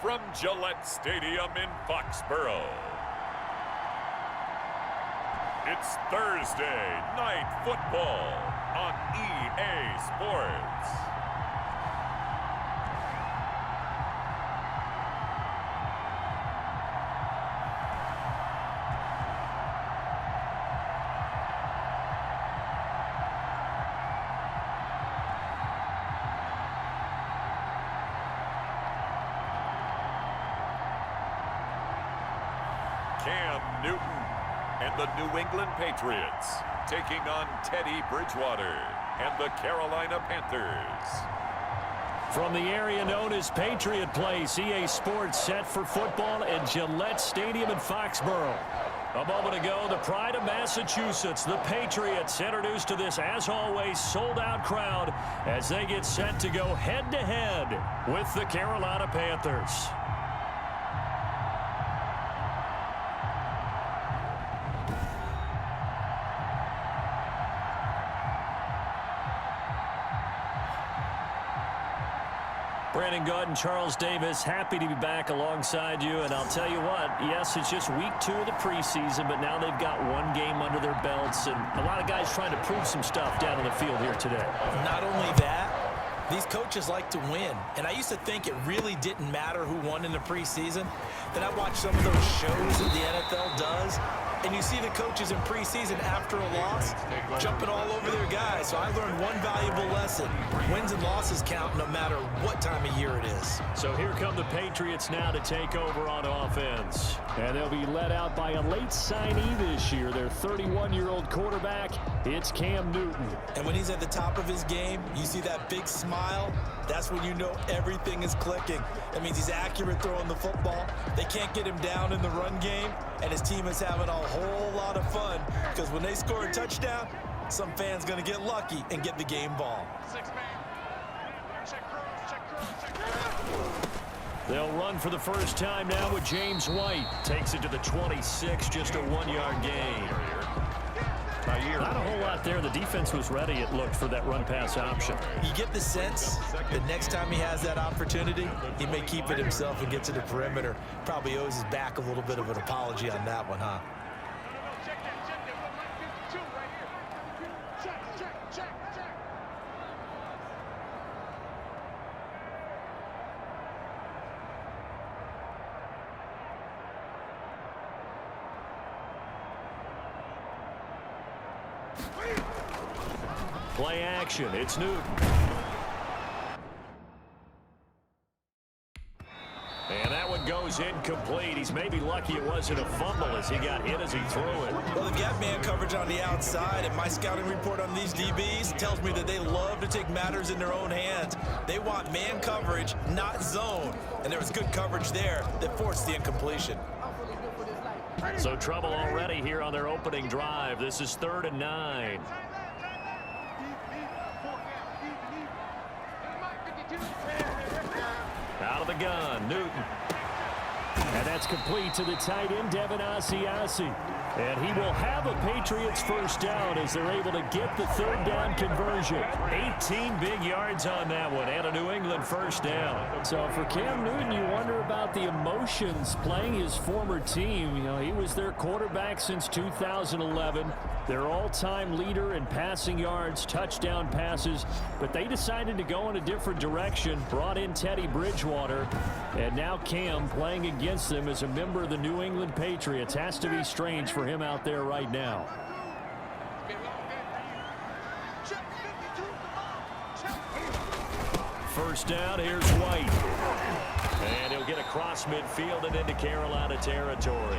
from Gillette Stadium in Foxborough. It's Thursday Night Football on EA Sports. Cam Newton and the New England Patriots taking on Teddy Bridgewater and the Carolina Panthers. From the area known as Patriot Place, EA Sports set for football at Gillette Stadium in Foxborough. A moment ago, the pride of Massachusetts, the Patriots, introduced to this, as always, sold-out crowd as they get set to go head-to-head with the Carolina Panthers. Brandon Gaud and Charles Davis, happy to be back alongside you. And I'll tell you what, yes, it's just week 2 of the preseason, but now they've got one game under their belts. And a lot of guys trying to prove some stuff down on the field here today. Not only that, these coaches like to win. And I used to think it really didn't matter who won in the preseason. Then I watched some of those shows that the NFL does. And you see the coaches in preseason after a loss jumping all over their guys. So I learned one valuable lesson. Wins and losses count no matter what time of year it is. So here come the Patriots now to take over on offense. And they'll be led out by a late signee this year. Their 31-year-old quarterback, it's Cam Newton. And when he's at the top of his game, you see that big smile. That's when you know everything is clicking. That means he's accurate throwing the football. They can't get him down in the run game. And his team is having a whole lot of fun because when they score a touchdown, some fan's going to get lucky and get the game ball. They'll run for the first time now with James White. Takes it to the 26, just a 1-yard gain. Not a whole lot there. The defense was ready, it looked, for that run-pass option. You get the sense that next time he has that opportunity, he may keep it himself and get to the perimeter. Probably owes his back a little bit of an apology on that one, huh? Play action, it's Newton. And that one goes incomplete. He's maybe lucky it wasn't a fumble as he got hit as he threw it. Well, they've got man coverage on the outside, and my scouting report on these DBs tells me that they love to take matters in their own hands. They want man coverage, not zone. And there was good coverage there that forced the incompletion. So trouble already here on their opening drive. This is 3rd and 9. Out of the gun, Newton. And that's complete to the tight end, Devin Asiasi. And he will have a Patriots first down as they're able to get the 3rd down conversion. 18 big yards on that one and a New England first down. So for Cam Newton, you wonder about the emotions playing his former team. You know, he was their quarterback since 2011. Their all-time leader in passing yards, touchdown passes. But they decided to go in a different direction, brought in Teddy Bridgewater. And now Cam playing against them as a member of the New England Patriots. Has to be strange for him out there right now. First down, here's White. And he'll get across midfield and into Carolina territory.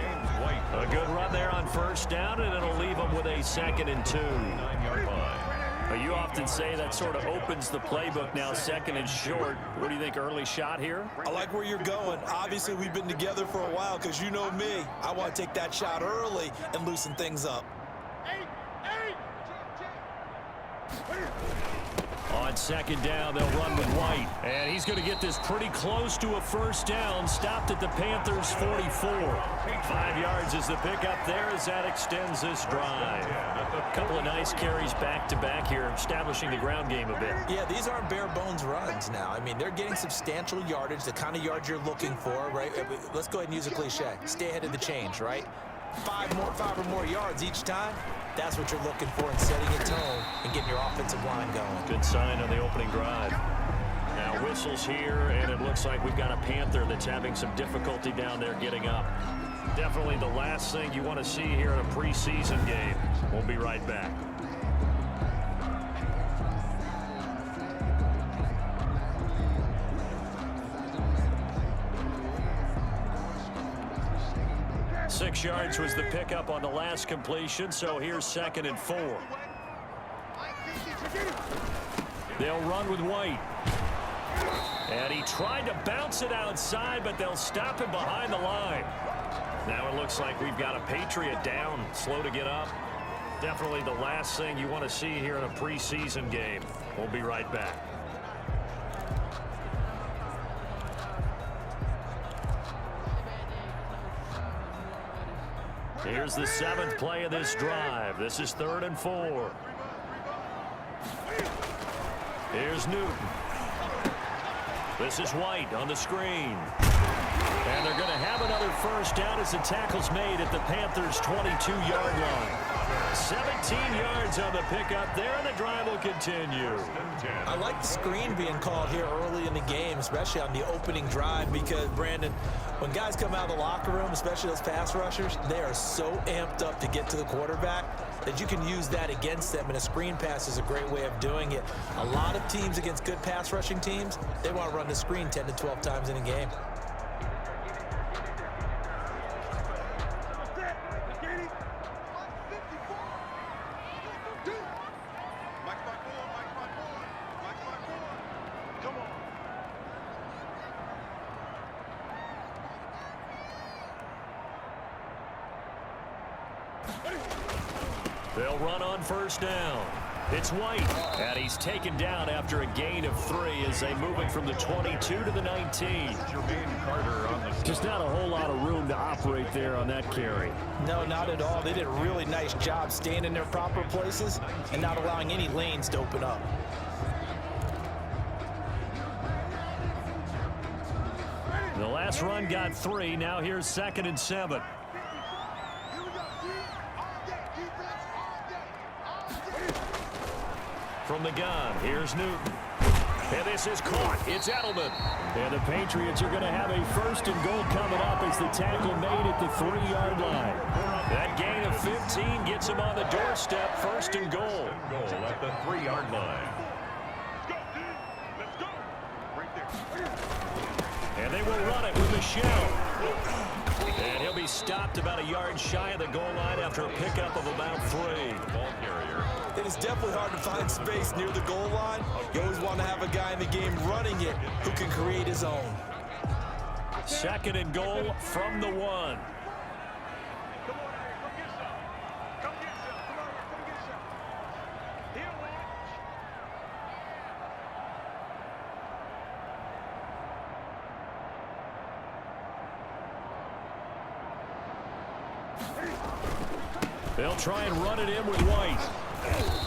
A good run there on first down, and it'll leave them with a 2nd and 2. 9-yard line. You often say that sort of opens the playbook now, 2nd and short. What do you think, early shot here? I like where you're going. Obviously, we've been together for a while because you know me. I want to take that shot early and loosen things up. On On second down, they'll run with White. And he's going to get this pretty close to a first down. Stopped at the Panthers' 44. 5 yards is the pickup there as that extends this drive. A couple of nice carries back-to-back here, establishing the ground game a bit. Yeah, these aren't bare-bones runs now. I mean, they're getting substantial yardage, the kind of yards you're looking for, right? Let's go ahead and use a cliche. Stay ahead of the change, right? 5 or more yards each time. That's what you're looking for in setting a tone and getting your offensive line going. Good sign on the opening drive. Now whistles here, and it looks like we've got a Panther that's having some difficulty down there getting up. Definitely the last thing you want to see here in a preseason game. We'll be right back. Six yards was the pickup on the last completion, so here's 2nd and 4. They'll run with White. And he tried to bounce it outside, but they'll stop him behind the line. Now it looks like we've got a Patriot down, slow to get up. Definitely the last thing you want to see here in a preseason game. We'll be right back. Here's the 7th play of this drive. This is 3rd and 4. Here's Newton. This is White on the screen. And they're going to have another first down as the tackle's made at the Panthers' 22-yard line. 17 yards on the pickup there, and the drive will continue. I like the screen being called here early in the game, especially on the opening drive, because, Brandon, when guys come out of the locker room, especially those pass rushers, they are so amped up to get to the quarterback that you can use that against them, and a screen pass is a great way of doing it. A lot of teams against good pass rushing teams, they want to run the screen 10 to 12 times in a game. They'll run on first down. It's White, and he's taken down after a gain of 3 as they move it from the 22 to the 19. Just not a whole lot of room to operate there on that carry. No, not at all. They did a really nice job staying in their proper places and not allowing any lanes to open up. The last run got 3. Now here's 2nd and 7. From the gun, here's Newton. And this is caught. It's Edelman. And the Patriots are going to have a 1st and goal coming up as the tackle made at the 3-yard line. That gain of 15 gets him on the doorstep. 1st and goal. Goal at the 3-yard line. And they will run it with Michelle. And he'll be stopped about a yard shy of the goal line after a pickup of about 3. Ball carrier. It is definitely hard to find space near the goal line. You always want to have a guy in the game running it who can create his own. 2nd and goal from the 1. They'll try and run it in with White.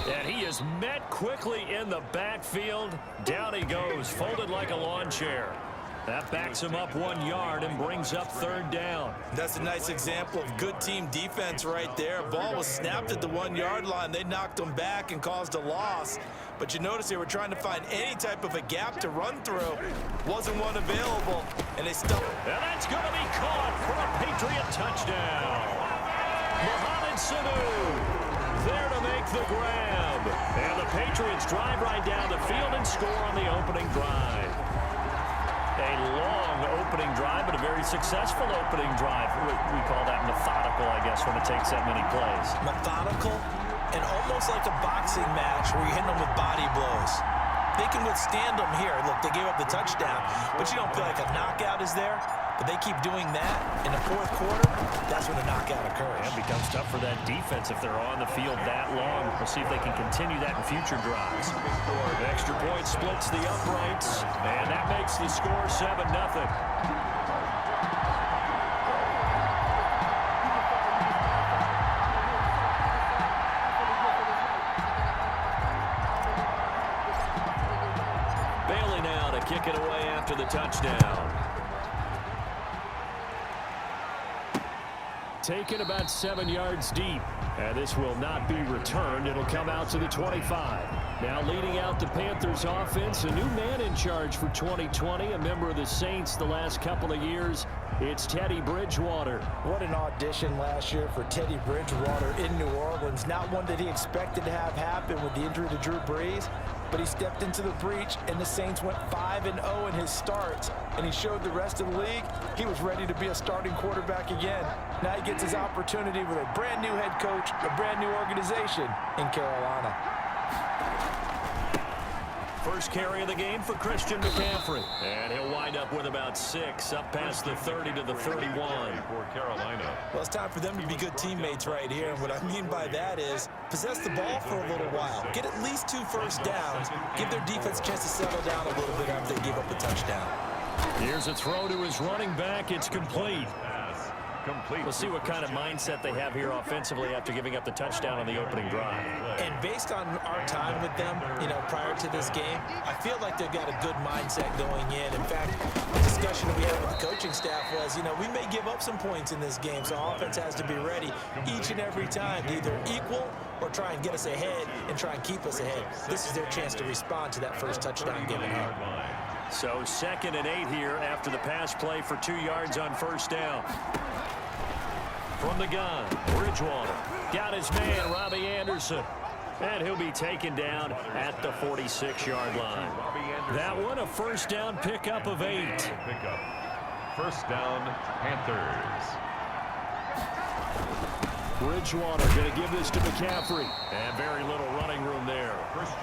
And he is met quickly in the backfield. Down he goes, folded like a lawn chair. That backs him up 1 yard and brings up 3rd down. That's a nice example of good team defense right there. Ball was snapped at the 1-yard line. They knocked him back and caused a loss. But you notice they were trying to find any type of a gap to run through. Wasn't one available, and they stuck. And that's going to be caught for a Patriot touchdown. Mohamed Sanu there to make the grab. And the Patriots drive right down the field and score on the opening drive. A long opening drive, but a very successful opening drive. We call that methodical, I guess, when it takes that many plays. Methodical and almost like a boxing match where you're hitting them with body blows. They can withstand them here. Look, they gave up the touchdown, but you don't feel like a knockout is there. But they keep doing that in the fourth quarter, that's when the knockout occurs. It becomes tough for that defense if they're on the field that long. We'll see if they can continue that in future drives. The extra point splits the uprights, and that makes the score 7-0. Bailey now to kick it away after the touchdown. Taken about 7 yards deep. And this will not be returned. It'll come out to the 25. Now leading out the Panthers offense, a new man in charge for 2020, a member of the Saints the last couple of years. It's Teddy Bridgewater. What an audition last year for Teddy Bridgewater in New Orleans. Not one that he expected to have happen with the injury to Drew Brees. But he stepped into the breach, and the Saints went 5-0 in his starts. And he showed the rest of the league he was ready to be a starting quarterback again. Now he gets his opportunity with a brand new head coach, a brand new organization in Carolina. First carry of the game for Christian McCaffrey. And he'll wind up with about 6, up past the 30 to the 31. For Carolina. Well, it's time for them to be good teammates right here. And what I mean by that is possess the ball for a little while. Get at least 2 first downs. Give their defense a chance to settle down a little bit after they give up a touchdown. Here's a throw to his running back. It's complete. We'll see what kind of mindset they have here offensively after giving up the touchdown on the opening drive. And based on our time with them, prior to this game, I feel like they've got a good mindset going in. In fact, the discussion that we had with the coaching staff was, we may give up some points in this game, so offense has to be ready each and every time to either equal or try and get us ahead and try and keep us ahead. This is their chance to respond to that first touchdown given up. So 2nd and 8 here after the pass play for 2 yards on first down. From the gun, Bridgewater got his man, Robbie Anderson. And he'll be taken down at the 46-yard line. That one a first down pickup of 8. First down, Panthers. Bridgewater going to give this to McCaffrey. And very little running room there.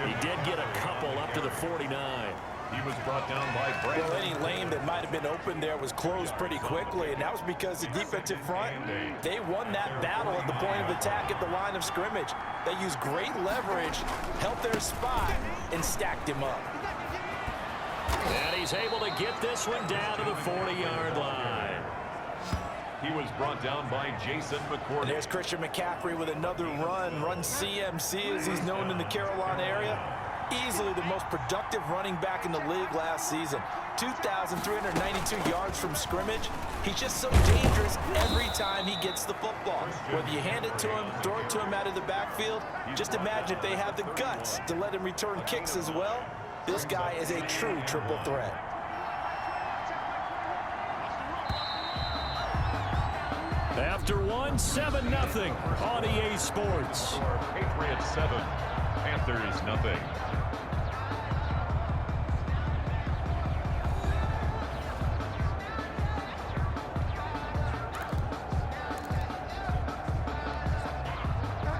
He did get a couple up to the 49. He was brought down by Brandon. Well, any lane that might have been open there was closed pretty quickly, and that was because the defensive front, they won that battle at the point of attack at the line of scrimmage. They used great leverage, held their spot, and stacked him up. And he's able to get this one down to the 40-yard line. He was brought down by Jason McCourty. And there's Christian McCaffrey with another run CMC as he's known in the Carolina area. Easily the most productive running back in the league last season. 2,392 yards from scrimmage. He's just so dangerous every time he gets the football. Whether you hand it to him, throw it to him out of the backfield, just imagine if they have the guts to let him return kicks as well. This guy is a true triple threat. After one, 7-0 on EA Sports. Patriots 7, Panthers nothing.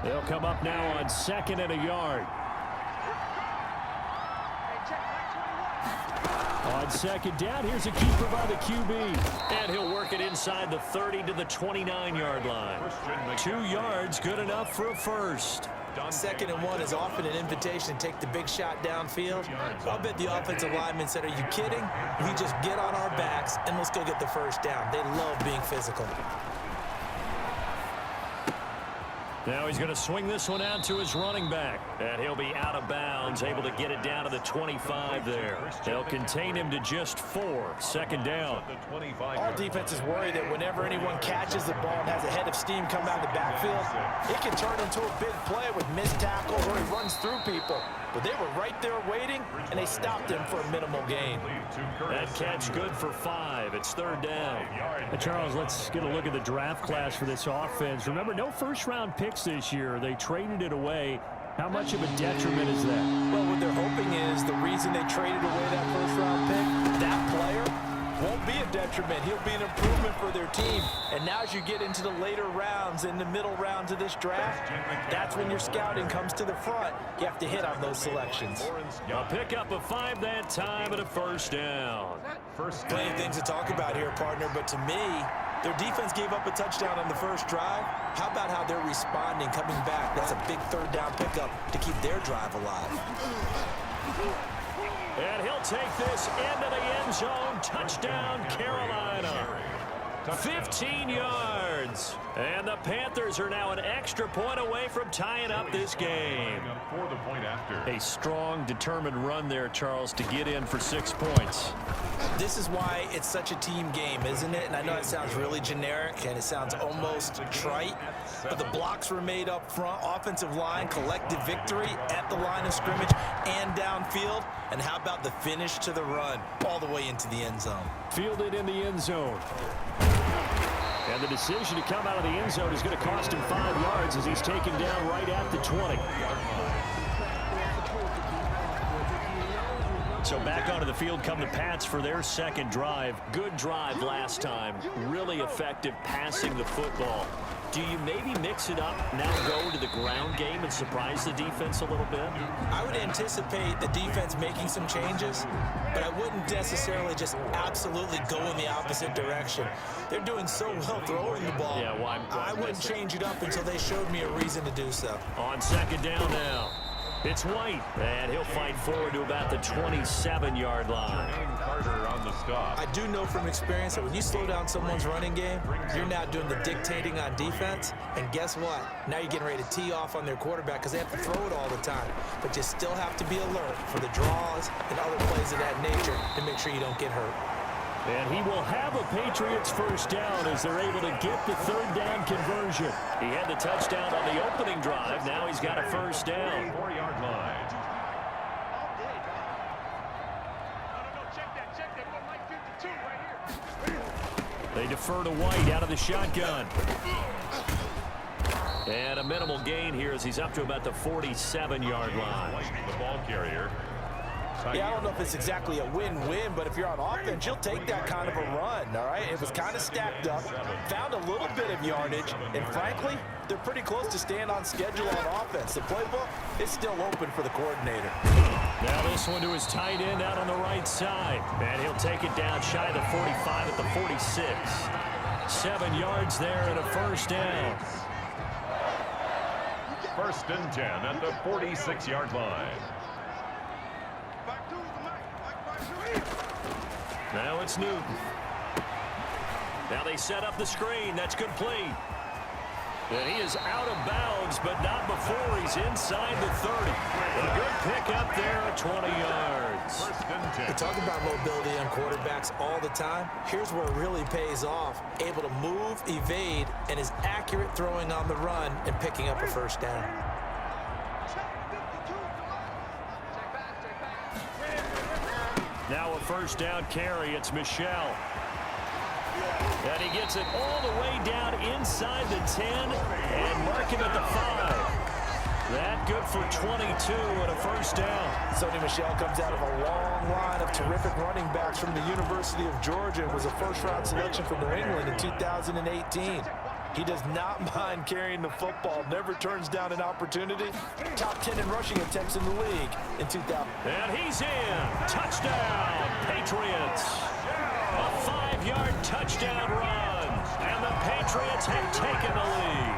They'll come up now on 2nd and a yard. On 2nd down, here's a keeper by the QB. And he'll work it inside the 30 to the 29-yard line. 2 yards, good enough for a first. 2nd and 1 is often an invitation to take the big shot downfield. I'll bet the offensive lineman said, are you kidding? We just get on our backs and let's go get the first down. They love being physical. Now he's going to swing this one out to his running back. And he'll be out of bounds, able to get it down to the 25 there. They'll contain him to just 4. 2nd down. All defenses worry that whenever anyone catches the ball and has a head of steam come out of the backfield, it can turn into a big play with missed tackles or he runs through people. But they were right there waiting, and they stopped him for a minimal gain. That catch good for 5. It's 3rd down. Charles, let's get a look at the draft class for this offense. Remember, no first-round picks this year. They traded it away. How much of a detriment is that? Well, what they're hoping is the reason they traded away that first-round pick, that player won't won't be a detriment. He'll be an improvement for their team. And now as you get into the later rounds, in the middle rounds of this draft, that's when your scouting comes to the front. You have to hit on those selections. A pickup of 5 that time and a first down. Plenty of things to talk about here, partner, but to me, their defense gave up a touchdown on the first drive. How about how they're responding, coming back? That's a big third down pickup to keep their drive alive. And he'll take this into the end zone. Touchdown, Carolina. 15 yards. And the Panthers are now an extra point away from tying up this game. A strong, determined run there, Charles, to get in for 6 points. This is why it's such a team game, isn't it? And I know it sounds really generic and it sounds almost trite, but the blocks were made up front, offensive line, collective victory at the line of scrimmage and downfield. And how about the finish to the run all the way into the end zone? Fielded in the end zone. And the decision to come out of the end zone is going to cost him 5 yards as he's taken down right at the 20. So back onto the field come the Pats for their second drive. Good drive last time. Really effective passing the football. Do you maybe mix it up, now go to the ground game and surprise the defense a little bit? I would anticipate the defense making some changes, but I wouldn't necessarily just absolutely go in the opposite direction. They're doing so well throwing the ball. Yeah, well, I wouldn't change it up until they showed me a reason to do so. On second down now. It's White, and he'll fight forward to about the 27-yard line. I do know from experience that when you slow down someone's running game, you're now doing the dictating on defense, and guess what? Now you're getting ready to tee off on their quarterback because they have to throw it all the time. But you still have to be alert for the draws and other plays of that nature to make sure you don't get hurt. And he will have a Patriots first down as they're able to get the third down conversion. He had the touchdown on the opening drive. Now he's got a first down. 4-yard line. They defer to White out of the shotgun. And a minimal gain here as he's up to about the 47-yard line. The ball carrier. Yeah, I don't know if it's exactly a win-win, but if you're on offense, you'll take that kind of a run, all right? It was kind of stacked up, found a little bit of yardage, and frankly, they're pretty close to staying on schedule on offense. The playbook is still open for the coordinator. Now this one to his tight end out on the right side. And he'll take it down shy of the 45 at the 46. 7 yards there and a first down. First and 10 at the 46-yard line. Now it's Newton. Now they set up the screen. That's complete. And he is out of bounds, but not before he's inside the 30. A good pickup there at 20 yards. First and 10. We talk about mobility on quarterbacks all the time. Here's where it really pays off. Able to move, evade, and is accurate throwing on the run and picking up a first down. Now a first down carry. It's Michel. And he gets it all the way down inside the 10 and mark him at the 5. That good for 22 and a first down. Sony Michel comes out of a long line of terrific running backs from the University of Georgia and was a first-round selection for New England in 2018. He does not mind carrying the football, never turns down an opportunity. Top 10 in rushing attempts in the league in 2000. And he's in. Touchdown, Patriots. A 5-yard touchdown run. And the Patriots have taken the lead.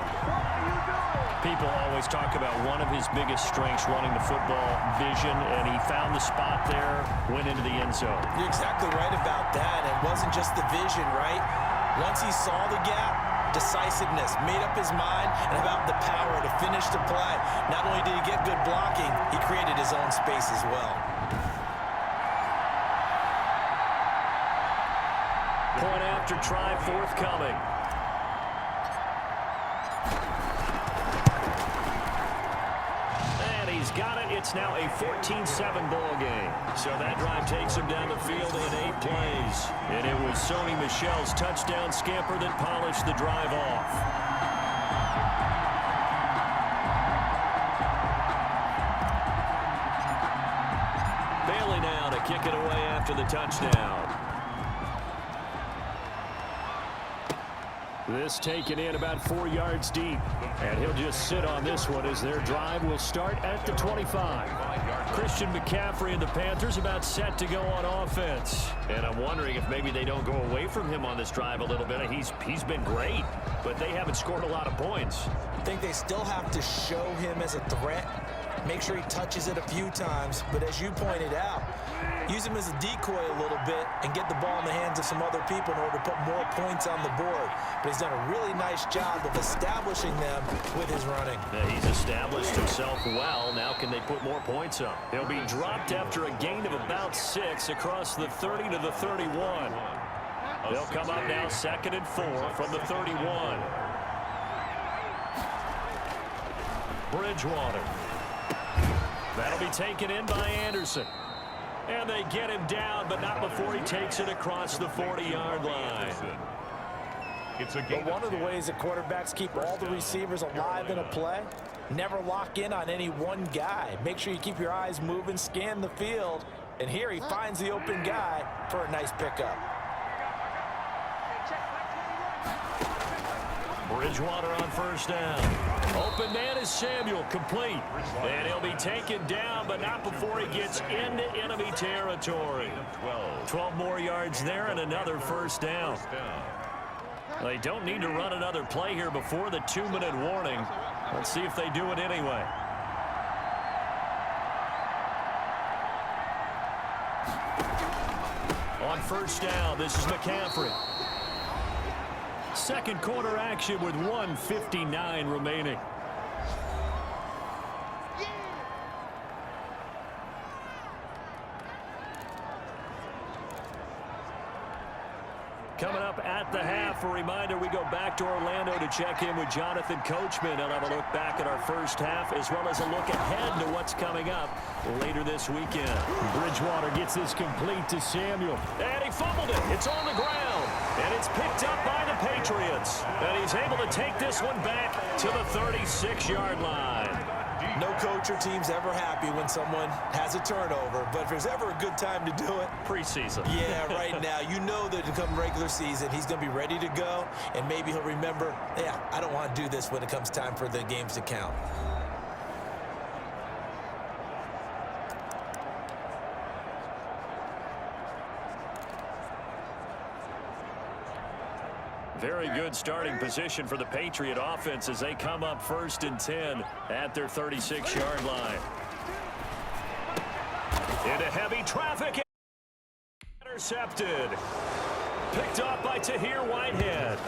People always talk about one of his biggest strengths running the football, vision, and he found the spot there, went into the end zone. You're exactly right about that. It wasn't just the vision, right? Once he saw the gap, decisiveness, made up his mind, and about the power to finish the play. Not only did he get good blocking, he created his own space as well. Point after try forthcoming. And he's got it. It's now a 14-7 ball game. So that drive takes him down the field in 8 plays. And it was Sony Michel's touchdown scamper that polished the drive off. Bailey now to kick it away after the touchdown. This taken in about 4 yards deep. And he'll just sit on this one as their drive will start at the 25. Christian McCaffrey and the Panthers about set to go on offense. And I'm wondering if maybe they don't go away from him on this drive a little bit. He's been great, but they haven't scored a lot of points. I think they still have to show him as a threat. Make sure he touches it a few times. But as you pointed out, use him as a decoy a little bit and get the ball in the hands of some other people in order to put more points on the board. But he's done a really nice job of establishing them with his running. Yeah, he's established himself well. Now can they put more points up? He'll be dropped after a gain of about 6 across the 30 to the 31. They'll come up now 2nd and 4 from the 31. Bridgewater. That'll be taken in by Anderson. And they get him down, but not before he takes it across the 40-yard line. But one of the ways that quarterbacks keep all the receivers alive in a play, never lock in on any one guy. Make sure you keep your eyes moving, scan the field, and here he finds the open guy for a nice pickup. Bridgewater on 1st down. Open man is Samuel, complete. And he'll be taken down, but not before he gets into enemy territory. 12 more yards there and another 1st down. They don't need to run another play here before the 2-minute warning. Let's see if they do it anyway. On 1st down, this is McCaffrey. Second quarter action with 1:59 remaining. Coming up at the half, a reminder, we go back to Orlando to check in with Jonathan Coachman and have a look back at our first half as well as a look ahead to what's coming up later this weekend. Bridgewater gets this complete to Samuel. And he fumbled it. It's on the ground. And it's picked up by the Patriots. And he's able to take this one back to the 36-yard line. No coach or team's ever happy when someone has a turnover, but if there's ever a good time to do it, preseason. Yeah, right now. You know that come regular season, he's going to be ready to go, and maybe he'll remember, yeah, I don't want to do this when it comes time for the games to count. Very good starting position for the Patriot offense as they come up 1st and 10 at their 36-yard line. Into heavy traffic. Intercepted. Picked off by Tahir Whitehead.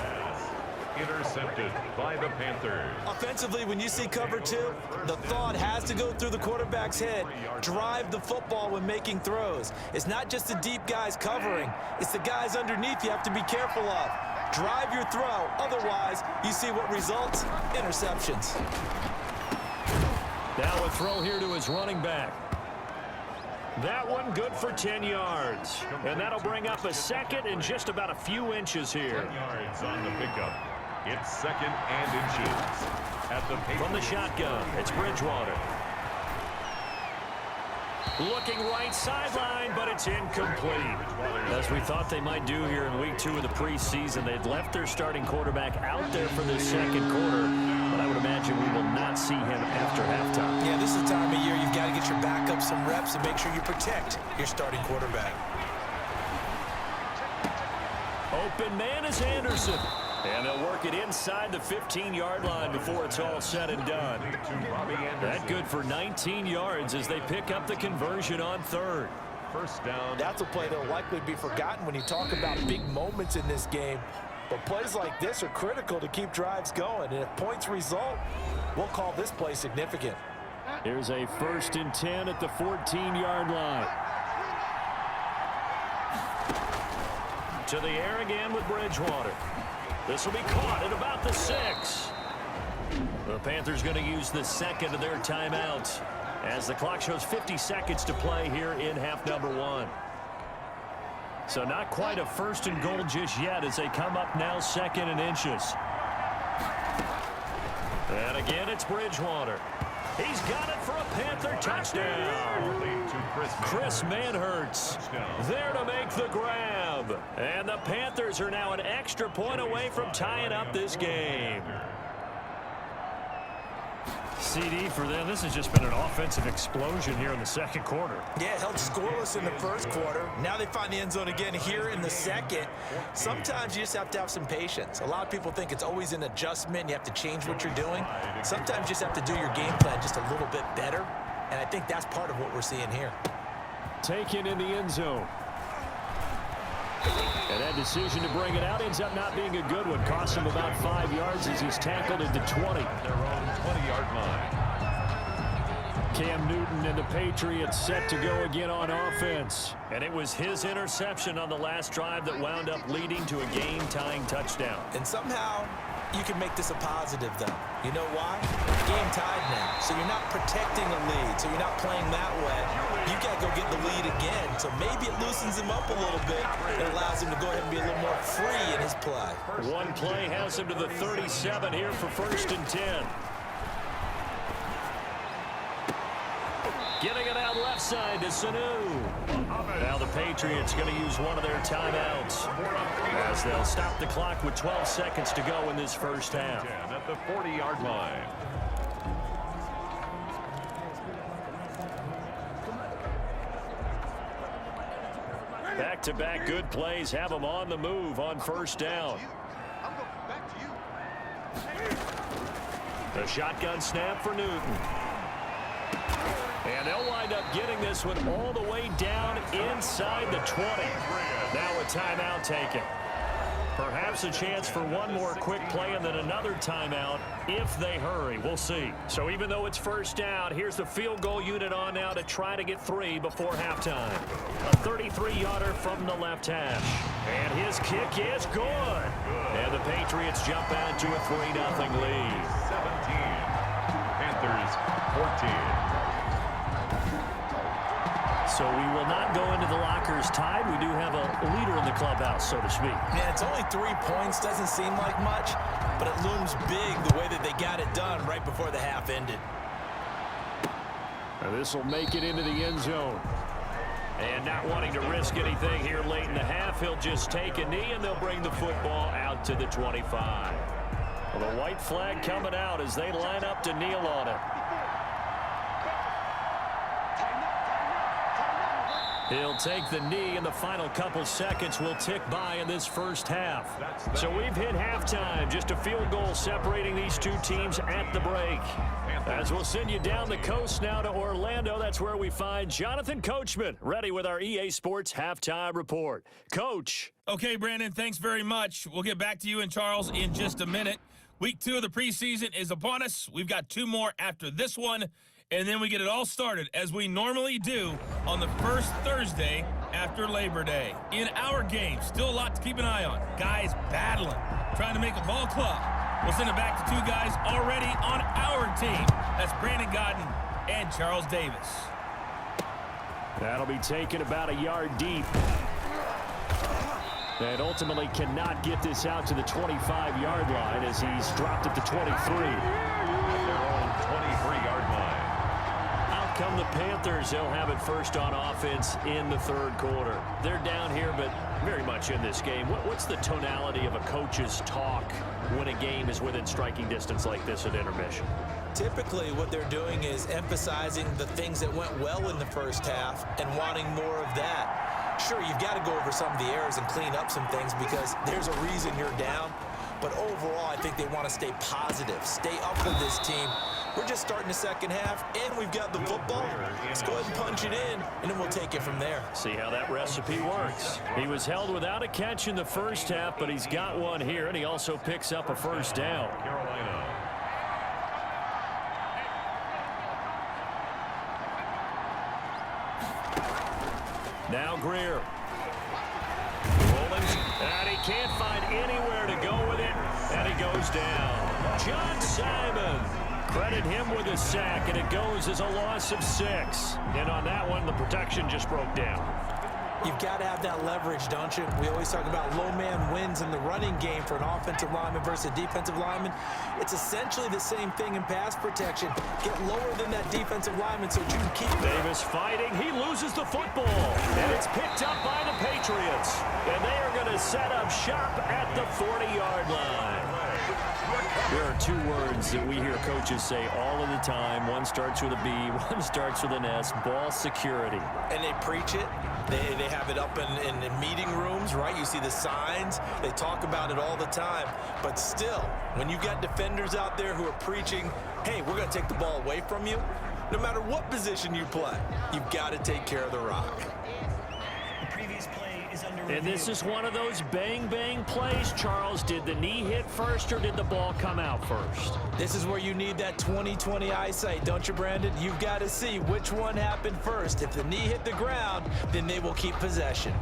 Intercepted by the Panthers. Offensively, when you see cover 2, the thought has to go through the quarterback's head. Drive the football when making throws. It's not just the deep guys covering. It's the guys underneath you have to be careful of. Drive your throw. Otherwise, you see what results? Interceptions. Now a throw here to his running back. That one good for 10 yards. And that'll bring up a 2nd and just about a few inches here. 10 yards on the pickup. It's 2nd and inches. From the shotgun, it's Bridgewater. Looking right sideline, but it's incomplete. As we thought they might do here in week 2 of the preseason, they'd left their starting quarterback out there for the 2nd quarter, but I would imagine we will not see him after halftime. Yeah, this is the time of year you've got to get your backup some reps and make sure you protect your starting quarterback. Open man is Anderson. And they'll work it inside the 15-yard line before it's all said and done. That good for 19 yards as they pick up the conversion on 3rd. 1st down. That's a play that will likely be forgotten when you talk about big moments in this game. But plays like this are critical to keep drives going. And if points result, we'll call this play significant. Here's a 1st and 10 at the 14-yard line. To the air again with Bridgewater. This will be caught at about the 6. The Panthers going to use the 2nd of their timeouts as the clock shows 50 seconds to play here in half number 1. So not quite a 1st and goal just yet as they come up now 2nd and inches. And again, it's Bridgewater. He's got it for a Panther touchdown. Chris Manhertz there to make the grab. And the Panthers are now an extra point away from tying up this game. CD for them. This has just been an offensive explosion here in the second quarter. Yeah, held scoreless in the first quarter. Now they find the end zone again here in the second. Sometimes you just have to have some patience. A lot of people think it's always an adjustment. You have to change what you're doing. Sometimes you just have to do your game plan just a little bit better. And I think that's part of what we're seeing here. Taken in the end zone. And that decision to bring it out ends up not being a good one. Cost him about 5 yards as he's tackled into 20. Their own 20-yard line. Cam Newton and the Patriots set to go again on offense. And it was his interception on the last drive that wound up leading to a game-tying touchdown. And somehow you can make this a positive, though. You know why? Game tied now. So you're not protecting a lead. So you're not playing that way. You got to go get the lead again. So maybe it loosens him up a little bit. It allows him to go ahead and be a little more free in his play. One play has him to the 37 here for 1st and 10. Getting it out left side to Sanu. Now the Patriots going to use one of their timeouts as they'll stop the clock with 12 seconds to go in this first half. At the 40-yard line. Back-to-back good plays have them on the move on first down. The shotgun snap for Newton. And they'll wind up getting this one all the way down inside the 20. Now a timeout taken. Perhaps a chance for one more quick play and then another timeout if they hurry. We'll see. So even though it's first down, here's the field goal unit on now to try to get 3 before halftime. A 33-yarder from the left hash. And his kick is good. And the Patriots jump out to a 3-0 lead. 17. Panthers 14. So we will not go into the lockers tied. We do have a leader in the clubhouse, so to speak. Yeah, it's only 3 points. Doesn't seem like much, but it looms big the way that they got it done right before the half ended. And this will make it into the end zone. And not wanting to risk anything here late in the half, he'll just take a knee, and they'll bring the football out to the 25. Well, the white flag coming out as they line up to kneel on it. He'll take the knee, and the final couple seconds will tick by in this first half. So we've hit halftime. Just a field goal separating these two teams at the break. As we'll send you down the coast now to Orlando, that's where we find Jonathan Coachman, ready with our EA Sports Halftime Report. Coach. Okay, Brandon, thanks very much. We'll get back to you and Charles in just a minute. Week 2 of the preseason is upon us. We've got 2 more after this one. And then we get it all started, as we normally do, on the first Thursday after Labor Day. In our game, still a lot to keep an eye on. Guys battling, trying to make a ball club. We'll send it back to 2 guys already on our team. That's Brandon Godden and Charles Davis. That'll be taken about a yard deep. And ultimately cannot get this out to the 25-yard line as he's dropped at the 23. Their own 23-yard line. Come the Panthers, they'll have it first on offense in the third quarter. They're down here, but very much in this game. What's the tonality of a coach's talk when a game is within striking distance like this at intermission? Typically, what they're doing is emphasizing the things that went well in the first half and wanting more of that. Sure, you've got to go over some of the errors and clean up some things because there's a reason you're down. But overall, I think they want to stay positive, stay up with this team. We're just starting the second half, and we've got the football. Let's go ahead and punch it in, and then we'll take it from there. See how that recipe works. He was held without a catch in the first half, but he's got one here, and he also picks up a first down. Carolina. Now Greer. Rolling, and he can't find anywhere to go with it, and he goes down. John Simon. Credit him with a sack, and it goes as a loss of 6. And on that one, the protection just broke down. You've got to have that leverage, don't you? We always talk about low man wins in the running game for an offensive lineman versus a defensive lineman. It's essentially the same thing in pass protection. Get lower than that defensive lineman so that you can keep Davis fighting. He loses the football. And it's picked up by the Patriots. And they are going to set up shop at the 40-yard line. There are two words that we hear coaches say all of the time. One starts with a B, one starts with an S, ball security. And they preach it. They have it up in meeting rooms, right? You see the signs. They talk about it all the time. But still, when you got defenders out there who are preaching, hey, we're going to take the ball away from you, no matter what position you play, you've got to take care of the rock. The previous play is under review. And this is one of those bang-bang plays, Charles. Did the knee hit first or did the ball come out first? This is where you need that 20/20 eyesight, don't you, Brandon? You've got to see which one happened first. If the knee hit the ground, then they will keep possession.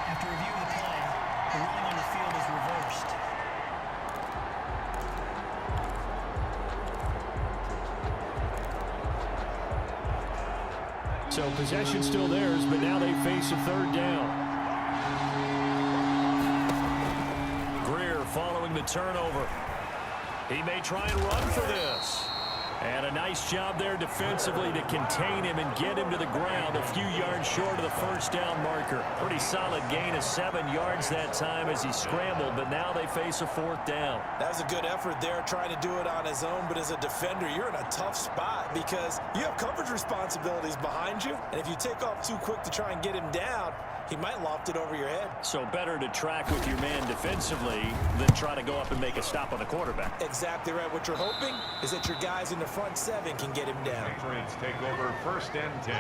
After review of the play, the ruling on the field is reversed. So possession still theirs, but now they face a third down. Greer following the turnover. He may try and run for this. And a nice job there defensively to contain him and get him to the ground a few yards short of the first down marker. Pretty solid gain of 7 yards that time as he scrambled, but now they face a fourth down. That was a good effort there trying to do it on his own, but as a defender, you're in a tough spot because you have coverage responsibilities behind you, and if you take off too quick to try and get him down, he might loft it over your head. So better to track with your man defensively than try to go up and make a stop on the quarterback. Exactly right. What you're hoping is that your guys in the front 7 can get him down. Patriots take over 1st and 10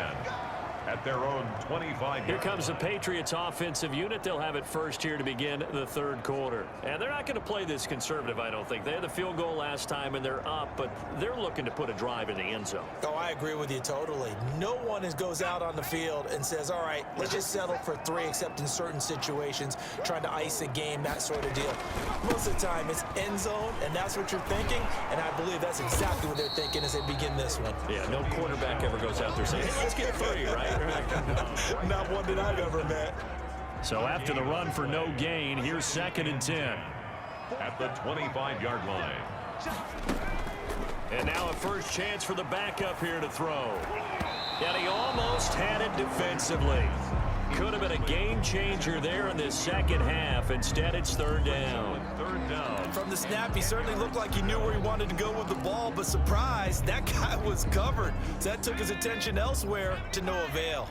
at their own 25. Here comes the Patriots offensive unit. They'll have it first here to begin the third quarter. And they're not going to play this conservative, I don't think. They had the field goal last time, and they're up, but they're looking to put a drive in the end zone. Oh, I agree with you totally. No one goes out on the field and says, all right, let's just settle for 3, except in certain situations, trying to ice a game, that sort of deal. Most of the time, it's end zone, and that's what you're thinking, and I believe that's exactly what they're thinking as they begin this one. Yeah, no quarterback ever goes out there saying, hey, let's get 3, right? Not one that I've ever met. So after the run for no gain, here's 2nd and 10. At the 25-yard line. And now a first chance for the backup here to throw. And he almost had it defensively. Could have been a game changer there in this second half. Instead, it's third down. From the snap, he certainly looked like he knew where he wanted to go with the ball, but surprise, that guy was covered. So that took his attention elsewhere to no avail.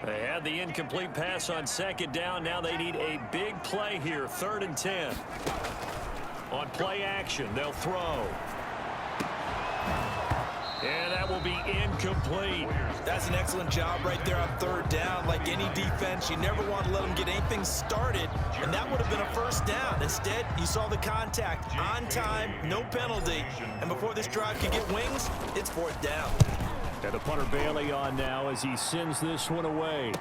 They had the incomplete pass on second down. Now they need a big play here, 3rd and 10. On play action, they'll throw. And that will be incomplete. That's an excellent job right there on 3rd down. Like any defense, you never want to let them get anything started, and that would have been a first down. Instead, you saw the contact on time, no penalty, and before this drive could get wings, it's 4th down. And the punter Bailey on now as he sends this one away.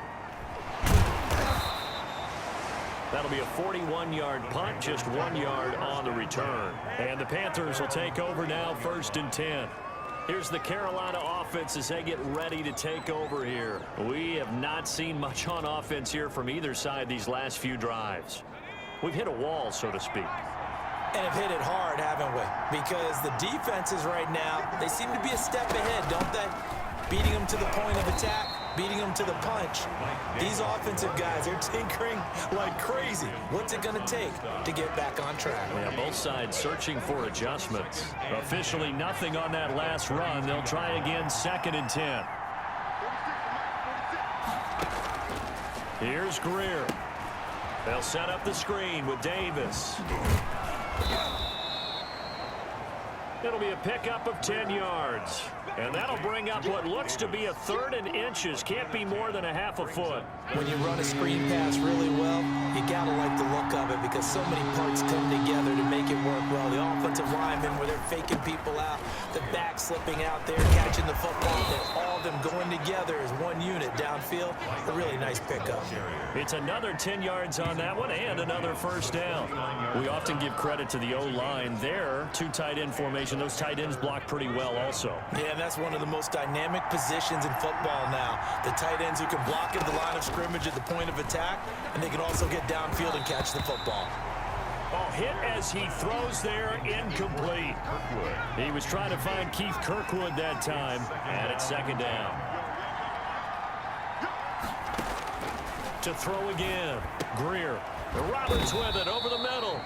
That'll be a 41-yard punt, just 1 yard on the return. And the Panthers will take over now, 1st and 10. Here's the Carolina offense as they get ready to take over here. We have not seen much on offense here from either side these last few drives. We've hit a wall, so to speak. And have hit it hard, haven't we? Because the defenses right now, they seem to be a step ahead, don't they? Beating them to the point of attack, beating them to the punch. These offensive guys are tinkering like crazy. What's it going to take to get back on track? Yeah, both sides searching for adjustments. Officially nothing on that last run. They'll try again, 2nd and 10. Here's Greer. They'll set up the screen with Davis. It'll be a pickup of 10 yards. And that'll bring up what looks to be a 3rd and inches. Can't be more than a half a foot. When you run a screen pass really well, you got to like the look of it because so many parts come together to make it work well. The offensive linemen, where they're faking people out, the back slipping out there, catching the football, and all of them going together as one unit downfield. A really nice pickup. It's another 10 yards on that one and another first down. We often give credit to the O-line there. 2 tight end formation. Those tight ends block pretty well also. Yeah, and that's one of the most dynamic positions in football now. The tight ends who can block at the line of scrimmage at the point of attack, and they can also get downfield and catch the football. Oh, hit as he throws there, incomplete. He was trying to find Keith Kirkwood that time, and it's second down. To throw again, Greer. Roberts with it over the middle.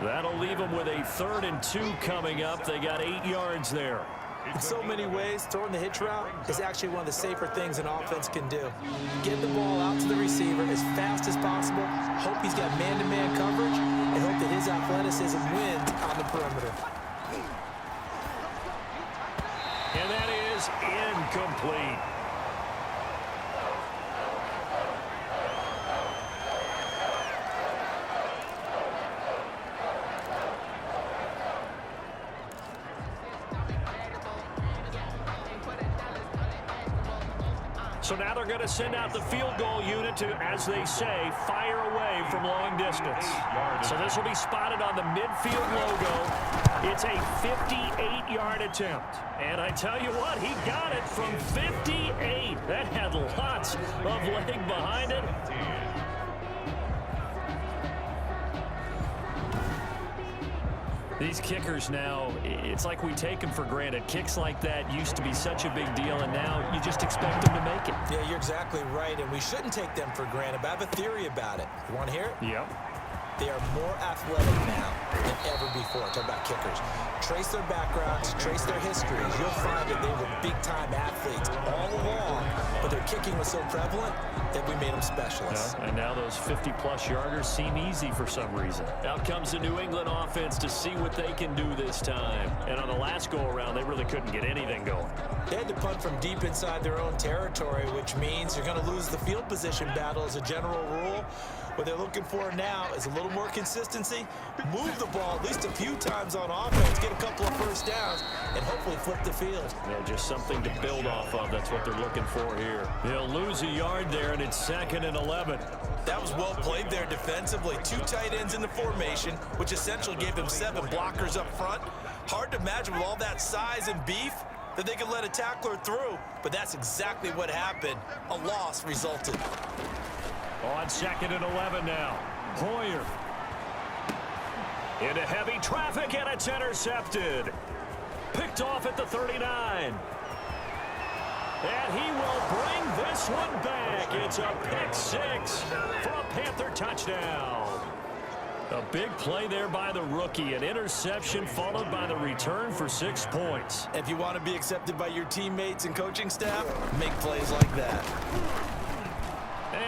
That'll leave them with a 3rd and 2 coming up. They got 8 yards there. In so many ways, throwing the hitch route is actually one of the safer things an offense can do. Get the ball out to the receiver as fast as possible, hope he's got man-to-man coverage, and hope that his athleticism wins on the perimeter. And that is incomplete. So now they're going to send out the field goal unit to, as they say, fire away from long distance. So this will be spotted on the midfield logo. It's a 58-yard attempt. And I tell you what, he got it from 58. That had lots of leg behind it. These kickers now, it's like we take them for granted. Kicks like that used to be such a big deal, and now you just expect them to make it. Yeah, you're exactly right, and we shouldn't take them for granted, but I have a theory about it. You want to hear it? Yep. They are more athletic now than ever before. Talk about kickers. Trace their backgrounds, trace their histories. You'll find that they were big-time athletes all along, but their kicking was so prevalent that we made them specialists. Yeah, and now those 50-plus yarders seem easy for some reason. Out comes the New England offense to see what they can do this time. And on the last go-around, they really couldn't get anything going. They had to punt from deep inside their own territory, which means you're going to lose the field position battle as a general rule. What they're looking for now is a little more consistency, move the ball at least a few times on offense, get a couple of first downs, and hopefully flip the field. Yeah, just something to build off of. That's what they're looking for here. They'll lose a yard there, and it's 2nd and 11. That was well played there defensively. 2 tight ends in the formation, which essentially gave them 7 blockers up front. Hard to imagine with all that size and beef that they could let a tackler through, but that's exactly what happened. A loss resulted. On 2nd and 11 now. Hoyer. Into heavy traffic, and it's intercepted. Picked off at the 39. And he will bring this one back. It's a pick 6 for a Panther touchdown. A big play there by the rookie. An interception followed by the return for 6 points. If you want to be accepted by your teammates and coaching staff, make plays like that.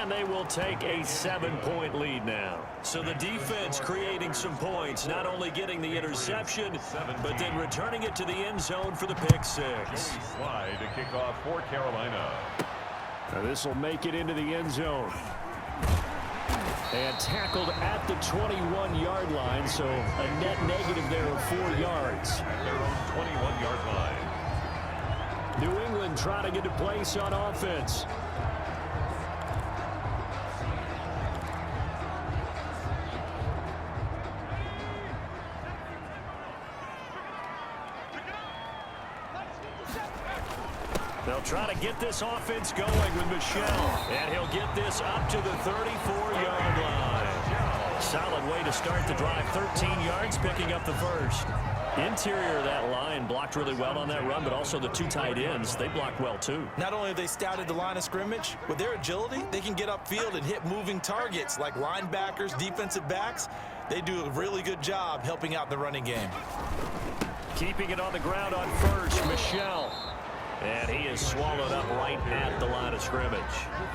And they will take a 7-point lead now. So the defense creating some points, not only getting the interception, but then returning it to the end zone for the pick 6. Slide to kick off for Carolina. Now this will make it into the end zone. And tackled at the 21-yard line, so a net negative there of 4 yards. At their own 21-yard line. New England trying to get a place on offense. They'll try to get this offense going with Michelle. And he'll get this up to the 34-yard line. Solid way to start the drive. 13 yards, picking up the first. Interior of that line blocked really well on that run, but also the 2 tight ends, they blocked well too. Not only have they scouted the line of scrimmage, with their agility, they can get upfield and hit moving targets like linebackers, defensive backs. They do a really good job helping out the running game. Keeping it on the ground on first, Michelle. And he is swallowed up right at the line of scrimmage.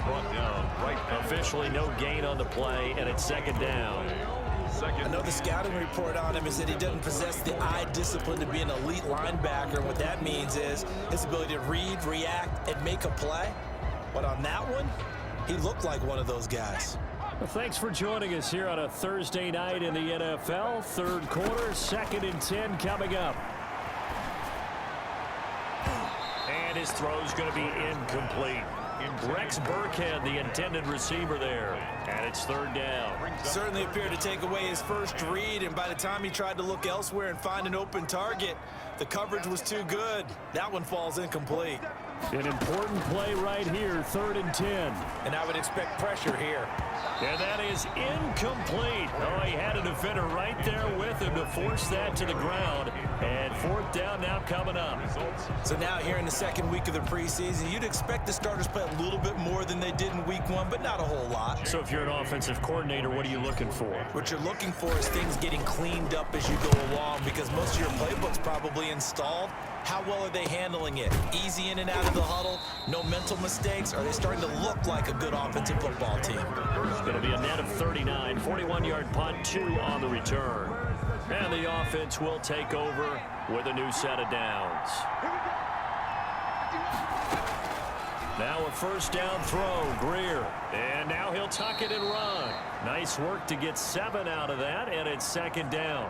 Brought down right. Officially no gain on the play, and it's 2nd down. I know the scouting report on him is that he doesn't possess the eye discipline to be an elite linebacker. And what that means is his ability to read, react, and make a play. But on that one, he looked like one of those guys. Well, thanks for joining us here on a Thursday night in the NFL. Third quarter, 2nd and 10 coming up. And his throw's going to be incomplete. Rex Burkhead, the intended receiver there. And it's third down. Certainly appeared to take away his first read, and by the time he tried to look elsewhere and find an open target, the coverage was too good. That one falls incomplete. An important play right here, 3rd and 10. And I would expect pressure here. And that is incomplete. Oh, he had a defender right there with him to force that to the ground. And 4th down now coming up. So now here in the second week of the preseason, you'd expect the starters play a little bit more than they did in week 1, but not a whole lot. So if you're an offensive coordinator, what are you looking for? What you're looking for is things getting cleaned up as you go along, because most of your playbook's probably installed. How well are they handling it? Easy in and out of the huddle, no mental mistakes? Are they starting to look like a good offensive football team? It's going to be a net of 39, 41-yard punt, 2 on the return. And the offense will take over with a new set of downs. Now a first down throw, Greer. And now he'll tuck it and run. Nice work to get 7 out of that, and it's 2nd down.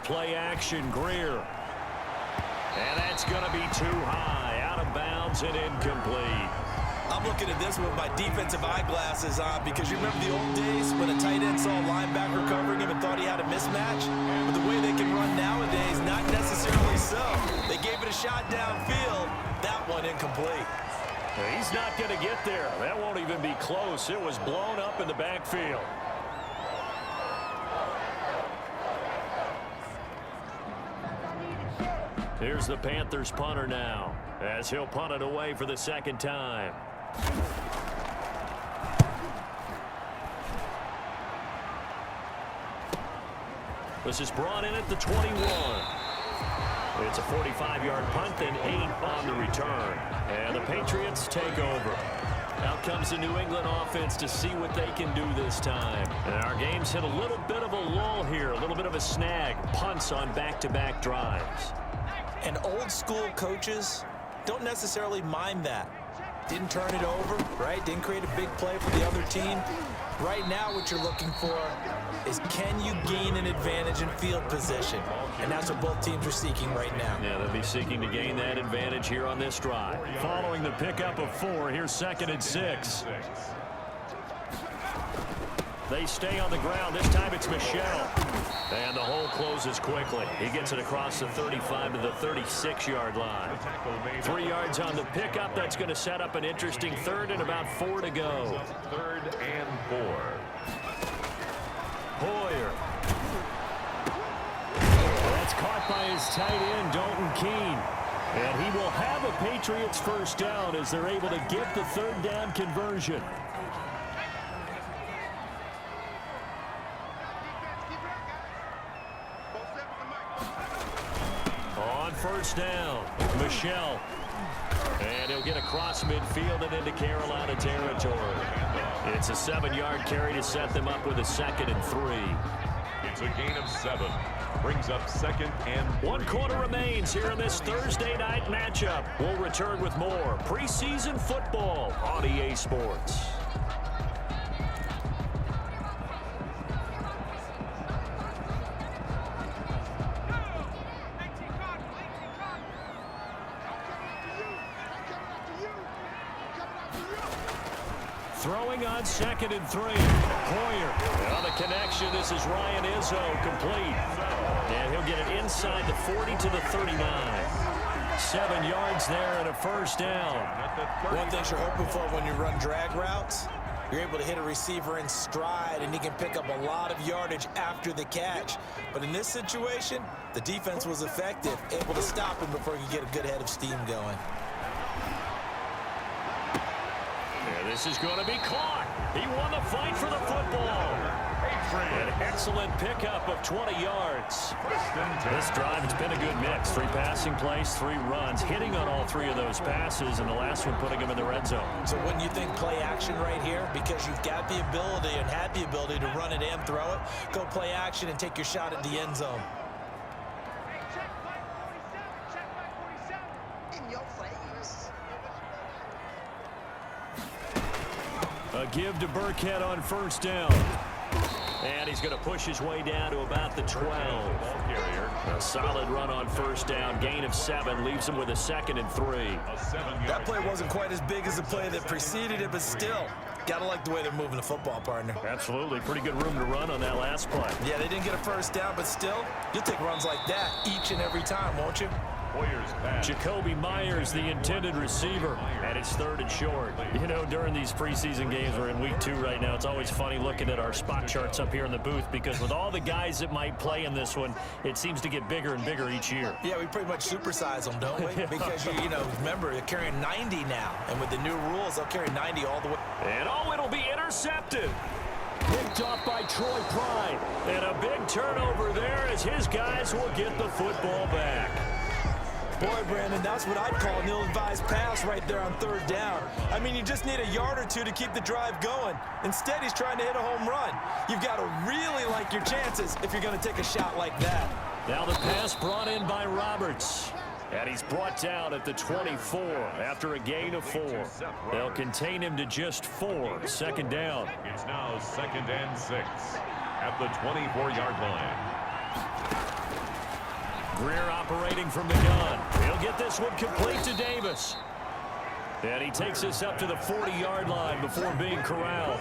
Play action, Greer. And that's going to be too high, out of bounds and incomplete. I'm looking at this with my defensive eyeglasses on, because you remember the old days when a tight end saw a linebacker covering him and thought he had a mismatch? But the way they can run nowadays, not necessarily so. They gave it a shot downfield. That one incomplete. He's not going to get there. That won't even be close. It was blown up in the backfield. Here's the Panthers punter now, as he'll punt it away for the 2nd time. This is brought in at the 21. It's a 45-yard punt, then 8 on the return. And the Patriots take over. Out comes the New England offense to see what they can do this time. And our game's hit a little bit of a lull here, a little bit of a snag. Punts on back-to-back drives. And old school coaches don't necessarily mind that. Didn't turn it over, right? Didn't create a big play for the other team. Right now what you're looking for is, can you gain an advantage in field position? And that's what both teams are seeking right now. Yeah, they'll be seeking to gain that advantage here on this drive. Following the pickup of 4, here's 2nd and 6. They stay on the ground. This time it's Michel. And the hole closes quickly. He gets it across the 35 to the 36-yard line. 3 yards on the pickup. That's going to set up an interesting 3rd and about 4 to go. 3rd and 4. Hoyer. That's caught by his tight end, Dalton Keene. And he will have a Patriots first down as they're able to get the 3rd down conversion. First down, Michel. And he'll get across midfield and into Carolina territory. It's a 7-yard carry to set them up with a 2nd and 3. It's a gain of 7. Brings up 2nd and 3. 1 quarter remains here in this Thursday night matchup. We'll return with more preseason football on EA Sports. Throwing on 2nd and 3. Hoyer. On the connection, this is Ryan Izzo, complete. And he'll get it inside the 40 to the 39. 7 yards there and a first down. One thing you're hoping for when you run drag routes, you're able to hit a receiver in stride, and he can pick up a lot of yardage after the catch. But in this situation, the defense was effective, able to stop him before he could get a good head of steam going. This is going to be caught. He won the fight for the football. An excellent pickup of 20 yards. This drive, it's been a good mix. 3 passing plays, 3 runs, hitting on all 3 of those passes, and the last one putting them in the red zone. So wouldn't you think play action right here? Because you've got the ability and had the ability to run it and throw it. Go play action and take your shot at the end zone. A give to Burkhead on first down. And he's going to push his way down to about the 12. A solid run on first down. Gain of 7 leaves him with a 2nd and 3. That play wasn't quite as big as the play that preceded it, but still, got to like the way they're moving the football, partner. Absolutely. Pretty good room to run on that last play. Yeah, they didn't get a first down, but still, you'll take runs like that each and every time, won't you? Jacoby Myers, the intended receiver, and it's 3rd and short. You know, during these preseason games, we're in week 2 right now, it's always funny looking at our spot charts up here in the booth because with all the guys that might play in this one, it seems to get bigger and bigger each year. Yeah, we pretty much supersize them, don't we? Because, you know, remember, they're carrying 90 now, and with the new rules, they'll carry 90 all the way. And it'll be intercepted. Picked off by Troy Pride. And a big turnover there as his guys will get the football back. Boy, Brandon, that's what I'd call an ill-advised pass right there on 3rd down. I mean, you just need a yard or 2 to keep the drive going. Instead, he's trying to hit a home run. You've got to really like your chances if you're going to take a shot like that. Now the pass brought in by Roberts. And he's brought down at the 24 after a gain of 4. They'll contain him to just 4. 2nd down. It's now 2nd and 6 at the 24-yard line. Greer operating from the gun. He'll get this one complete to Davis. And he takes this up to the 40-yard line before being corralled.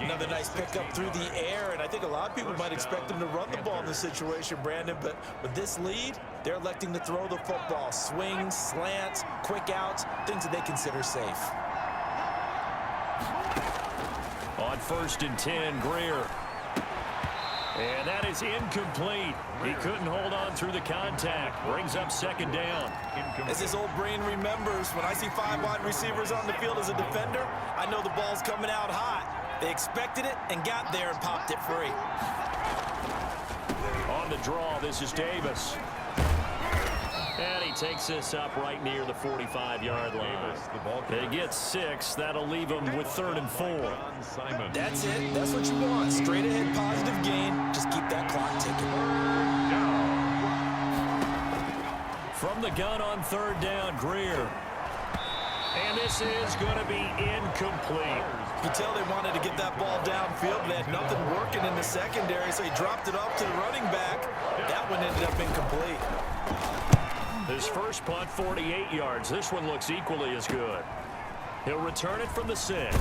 Another nice pickup through the air, and I think a lot of people might expect him to run the ball in this situation, Brandon, but with this lead, they're electing to throw the football. Swings, slants, quick outs, things that they consider safe. On 1st and 10, Greer. And that is incomplete. He couldn't hold on through the contact. Brings up 2nd down. As his old brain remembers, when I see 5 wide receivers on the field as a defender, I know the ball's coming out hot. They expected it and got there and popped it free. On the draw, this is Davis. And he takes this up right near the 45-yard line. They get 6. That'll leave him with 3rd and 4. That's it. That's what you want. Straight ahead, positive gain. Just keep that clock ticking. From the gun on 3rd down, Greer. And this is going to be incomplete. You can tell they wanted to get that ball downfield, but they had nothing working in the secondary, so he dropped it off to the running back. That one ended up incomplete. His first punt, 48 yards. This one looks equally as good. He'll return it from the 6.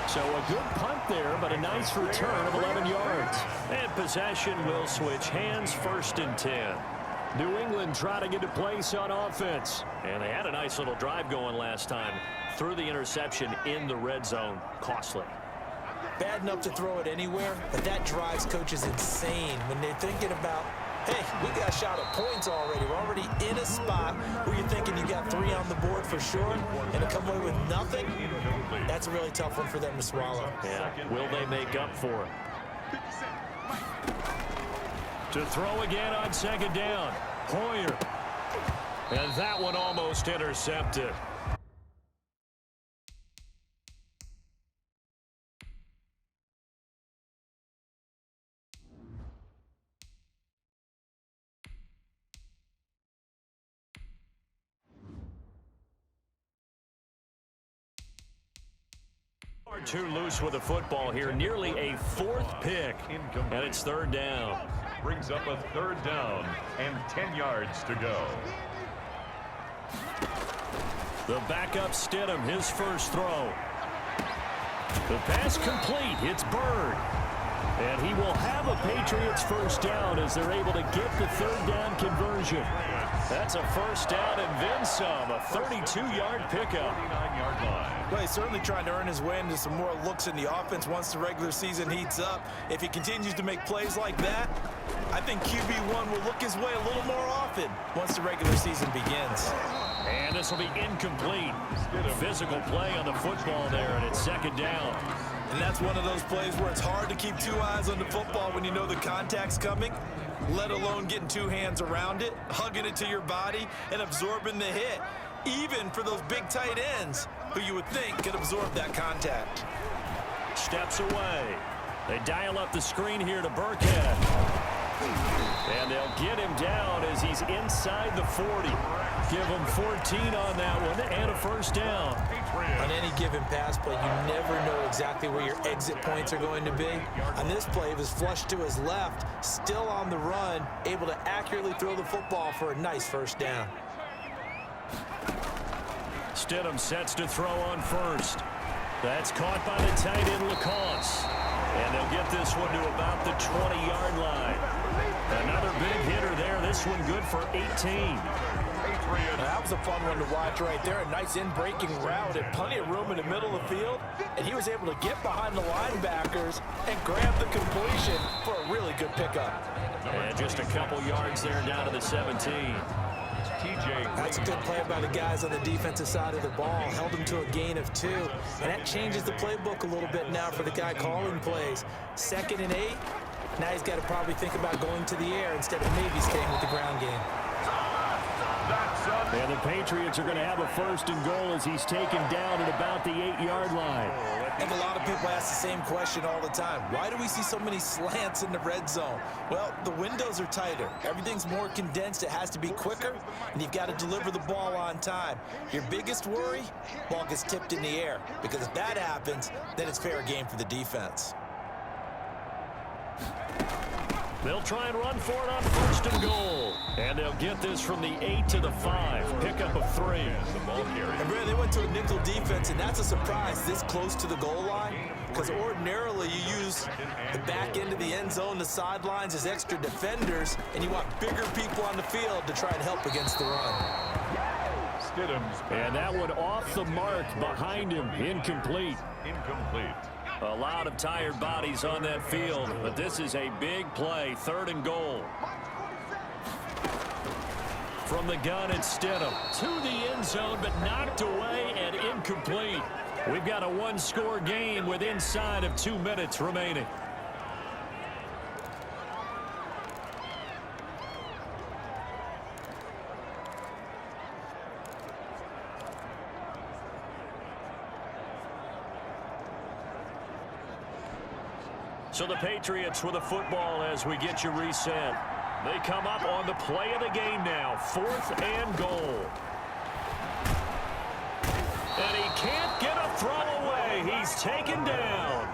So a good punt there, but a nice return of 11 yards. And possession will switch hands, 1st and 10. New England trying to get a place on offense. And they had a nice little drive going last time. Threw the interception in the red zone. Costly. Bad enough to throw it anywhere, but that drives coaches insane when they're thinking about, hey, we got a shot at points already. We're already in a spot where you're thinking you got 3 on the board for sure, and to come away with nothing, that's a really tough one for them to swallow. Yeah, will they make up for it? To throw again on 2nd down. Hoyer. And that one almost intercepted. Too loose with the football here. Nearly a 4th pick. And it's 3rd down. Brings up a 3rd down and 10 yards to go. The backup Stidham, his first throw. The pass complete. It's Bird. And he will have a Patriots first down as they're able to get the 3rd down conversion. That's a first down and then some. A 32-yard pickup. 39-yard line. Well, he's certainly trying to earn his way into some more looks in the offense once the regular season heats up. If he continues to make plays like that, I think QB1 will look his way a little more often once the regular season begins. And this will be incomplete. Physical play on the football there, and it's 2nd down. And that's one of those plays where it's hard to keep two eyes on the football when you know the contact's coming, let alone getting two hands around it, hugging it to your body, and absorbing the hit, even for those big tight ends who you would think could absorb that contact. Steps away. They dial up the screen here to Burkhead. And they'll get him down as he's inside the 40. Give him 14 on that one and a first down. On any given pass play, you never know exactly where your exit points are going to be. On this play, it was flushed to his left, still on the run, able to accurately throw the football for a nice first down. Stidham sets to throw on first. That's caught by the tight end, Lacoste. And they'll get this one to about the 20-yard line. Another big hitter there. This one good for 18. Now, that was a fun one to watch right there. A nice in-breaking route and plenty of room in the middle of the field. And he was able to get behind the linebackers and grab the completion for a really good pickup. And just a couple yards there down to the 17. That's a good play by the guys on the defensive side of the ball. Held him to a gain of 2. And that changes the playbook a little bit now for the guy calling plays. 2nd and 8. Now he's got to probably think about going to the air instead of maybe staying with the ground game. And the Patriots are going to have a first and goal as he's taken down at about the 8-yard line. And a lot of people ask the same question all the time. Why do we see so many slants in the red zone? Well, the windows are tighter. Everything's more condensed. It has to be quicker, and you've got to deliver the ball on time. Your biggest worry, ball gets tipped in the air, because if that happens, then it's fair game for the defense. They'll try and run for it on first and goal. And they'll get this from the 8 to the 5. Pickup of 3. The ball carrier. And Brad, they went to a nickel defense, and that's a surprise this close to the goal line, because ordinarily you use the back end of the end zone, the sidelines as extra defenders, and you want bigger people on the field to try and help against the run. And that one off the mark behind him. Incomplete. A lot of tired bodies on that field, but this is a big play. 3rd and goal. From the gun, it's Stidham to the end zone, but knocked away and incomplete. We've got a one-score game with inside of 2 minutes remaining. So the Patriots with the football as we get you reset. They come up on the play of the game now. 4th and goal. And he can't get a throw away. He's taken down.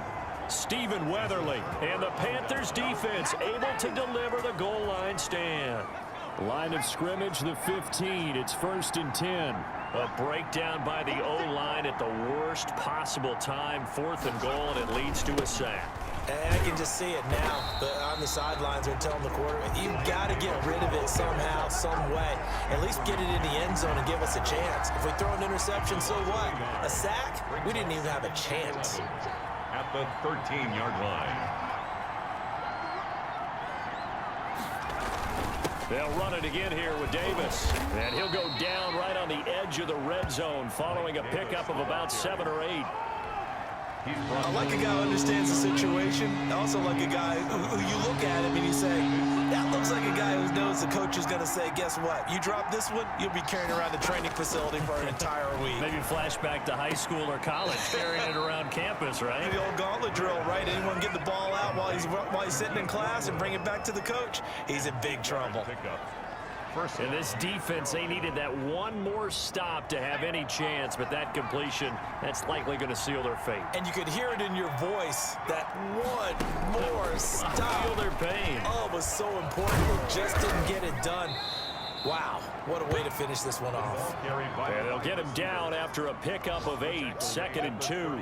Stephen Weatherly and the Panthers defense able to deliver the goal line stand. Line of scrimmage, the 15. It's 1st and 10. A breakdown by the O-line at the worst possible time. 4th and goal, and it leads to a sack. And I can just see it now. On the sidelines, they're telling the quarterback, you've got to get rid of it somehow, some way. At least get it in the end zone and give us a chance. If we throw an interception, so what? A sack? We didn't even have a chance. At the 13-yard line. They'll run it again here with Davis. And he'll go down right on the edge of the red zone following a pickup of about 7 or 8. I like a guy who understands the situation. I also like a guy who you look at him and you say, that looks like a guy who knows the coach is going to say, guess what? You drop this one, you'll be carrying around the training facility for an entire week. Maybe flashback to high school or college, carrying it around campus, right? The old gauntlet drill, right? Anyone get the ball out while he's sitting in class and bring it back to the coach? He's in big trouble. And this defense, they needed that one more stop to have any chance, but that completion, that's likely going to seal their fate. And you could hear it in your voice, that one more stop. I feel their pain. Oh, it was so important. They just didn't get it done. Wow, what a way to finish this one off. And they'll get him down after a pickup of 8, 2nd and 2.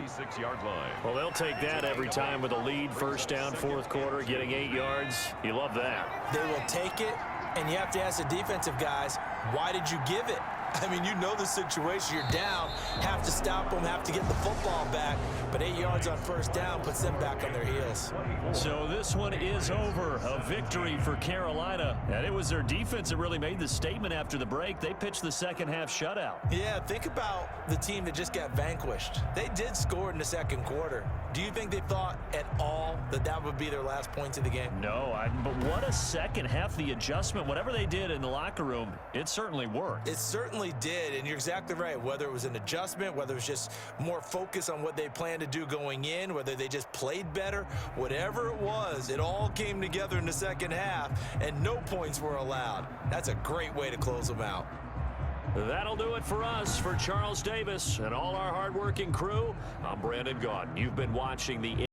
Well, they'll take that every time with a lead, 1st down, 4th quarter, getting 8 yards. You love that. They will take it. And you have to ask the defensive guys, why did you give it? I mean, you know the situation. You're down, have to stop them, have to get the football back, but 8 yards on first down puts them back on their heels. So this one is over. A victory for Carolina, and it was their defense that really made the statement after the break. They pitched the second half shutout. Yeah, think about the team that just got vanquished. They did score in the second quarter. Do you think they thought at all that that would be their last points of the game? No, but what a second half. The adjustment, whatever they did in the locker room, it certainly worked. It certainly did, and you're exactly right. Whether it was an adjustment, whether it was just more focus on what they planned to do going in, whether they just played better, whatever it was, it all came together in the second half, and no points were allowed. That's a great way to close them out. That'll do it for us. For Charles Davis and all our hardworking crew, I'm Brandon Gaudin. You've been watching the